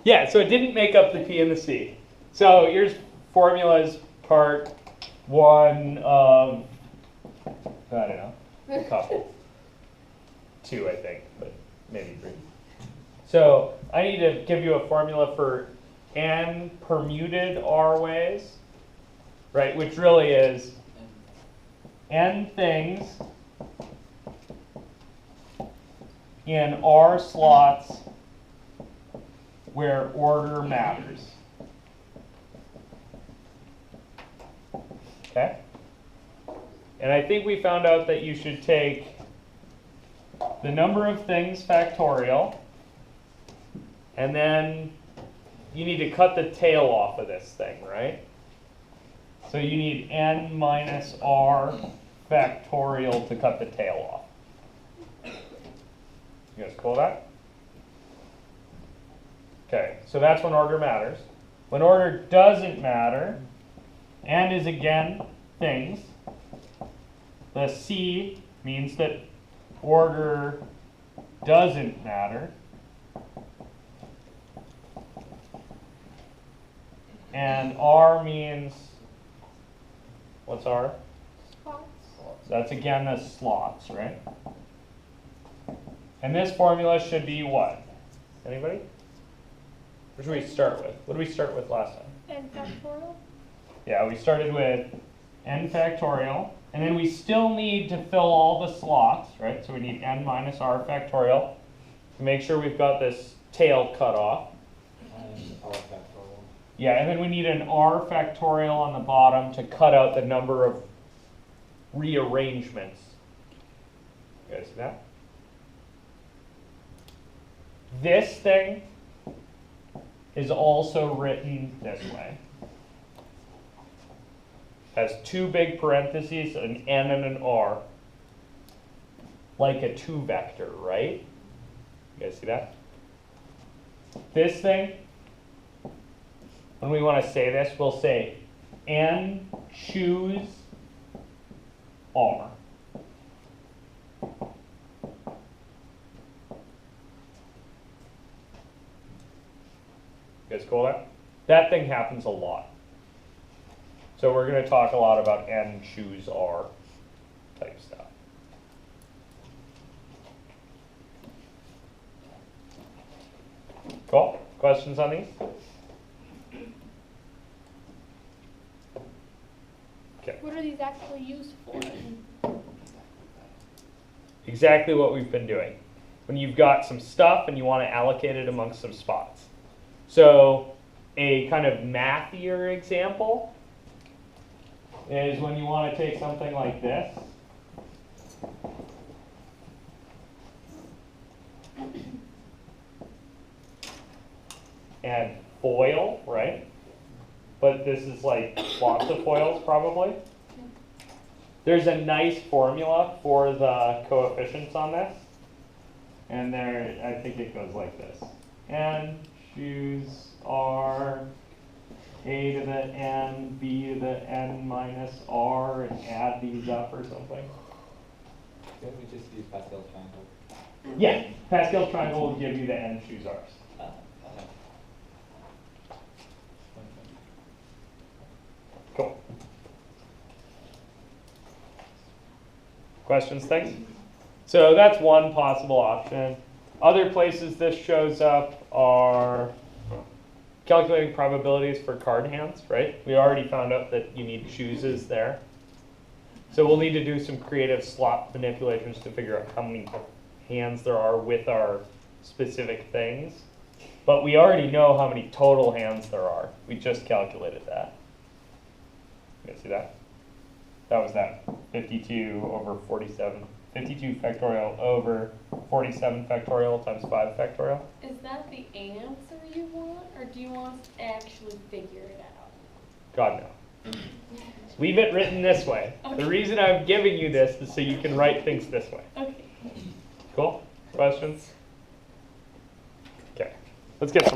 Yeah, so it didn't make up the P and the C. So here's formulas part 1 of, I don't know, a couple. 2, I think, but maybe 3. So I need to give you a formula for n permuted R ways, right, which really is n things in R slots where order matters. Okay? And I think we found out that you should take the number of things factorial, and then you need to cut the tail off of this thing, right? So you need n minus r factorial to cut the tail off. You guys cool with that? Okay, so that's when order matters. When order doesn't matter, n is again things. The C means that order doesn't matter. And R means, what's R? Slots. That's again the slots, right? And this formula should be what? Anybody? What should we start with? What did we start with last time? N factorial. Yeah, we started with n factorial, and then we still need to fill all the slots, right? So we need n minus r factorial to make sure we've got this tail cut off. And R factorial. Yeah, and then we need an r factorial on the bottom to cut out the number of rearrangements. You guys see that? This thing is also written this way. Has 2 big parentheses, an n and an r, like a 2 vector, right? You guys see that? This thing, when we want to say this, we'll say n choose r. You guys cool with that? That thing happens a lot. So we're going to talk a lot about n choose r type stuff. Cool? Questions on these? Okay. What are these actually used for? Exactly what we've been doing. When you've got some stuff and you want to allocate it amongst some spots. So a kind of mathier example is when you want to take something like this and foil, right? But this is like lots of foils probably. There's a nice formula for the coefficients on this. And there, I think it goes like this. N choose R, A to the N, B to the N minus R, and add these up or something. Can't we just use Pascal's triangle? Yeah, Pascal's triangle will give you the N choose R's. Cool. Questions, things? So that's one possible option. Other places this shows up are calculating probabilities for card hands, right? We already found out that you need chooses there. So we'll need to do some creative slot manipulations to figure out how many hands there are with our specific things. But we already know how many total hands there are. We just calculated that. You guys see that? That was that 52 over 47. 52 factorial over 47 factorial times 5 factorial. Is that the answer you want, or do you want us to actually figure it out? God, no. Leave it written this way. Okay. The reason I'm giving you this is so you can write things this way. Okay. Cool? Questions? Okay. Let's get some.